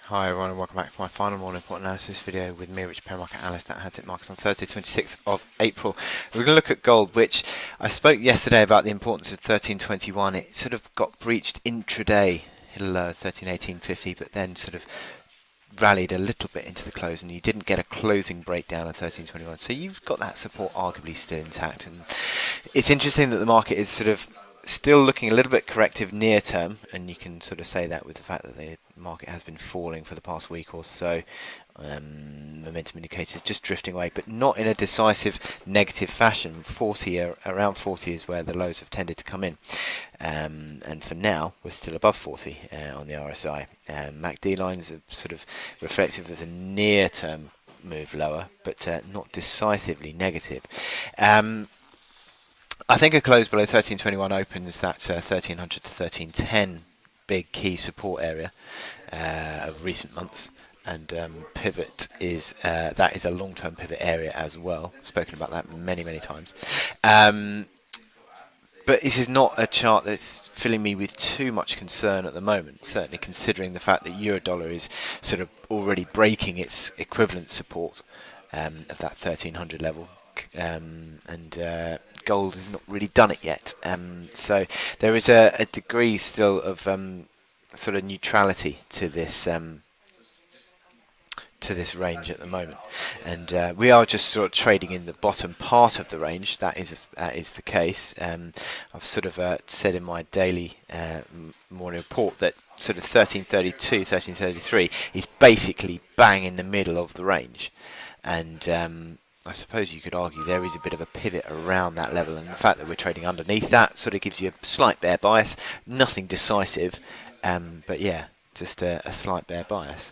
Hi everyone and welcome back to my final morning report analysis video with me, Rich Market Analyst at Hantec Markets on Thursday 26th of April. We're going to look at gold, which I spoke yesterday about the importance of 1321. It sort of got breached intraday, hit a low of 1318.50, but then sort of rallied a little bit into the close, and you didn't get a closing breakdown of 1321. So you've got that support arguably still intact, and it's interesting that the market is sort of still looking a little bit corrective near term, and you can sort of say that with the fact that the market has been falling for the past week or so. Momentum indicators just drifting away, but not in a decisive negative fashion. Around 40 is where the lows have tended to come in, and for now we're still above 40 on the RSI. MACD lines are sort of reflective of the near-term move lower, but not decisively negative. I think a close below 1321 opens that 1300 to 1310 big key support area of recent months, and pivot is that is a long-term pivot area as well. Spoken about that many times. But this is not a chart that's filling me with too much concern at the moment, certainly considering the fact that euro-dollar is sort of already breaking its equivalent support of that 1300 level. And gold has not really done it yet. So there is a degree still of sort of neutrality to this range at the moment, and we are just sort of trading in the bottom part of the range. That is the case. I've sort of said in my daily morning report that sort of 1332, 1333 is basically bang in the middle of the range, and I suppose you could argue there is a bit of a pivot around that level, and the fact that we're trading underneath that sort of gives you a slight bear bias. Nothing decisive, but yeah, just a slight bear bias.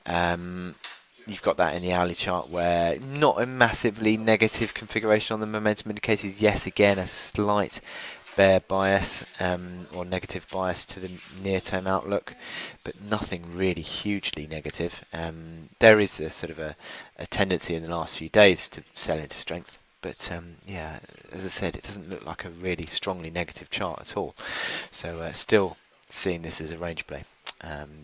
You've got that in the hourly chart, where not a massively negative configuration on the momentum indicators. Yes, again, a slight bear bias or negative bias to the near-term outlook, but nothing really hugely negative. There is a sort of a tendency in the last few days to sell into strength, but yeah, as I said, it doesn't look like a really strongly negative chart at all. So still seeing this as a range play,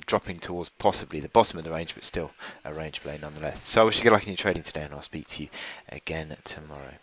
dropping towards possibly the bottom of the range, but still a range play nonetheless. So I wish you good luck in your trading today, and I'll speak to you again tomorrow.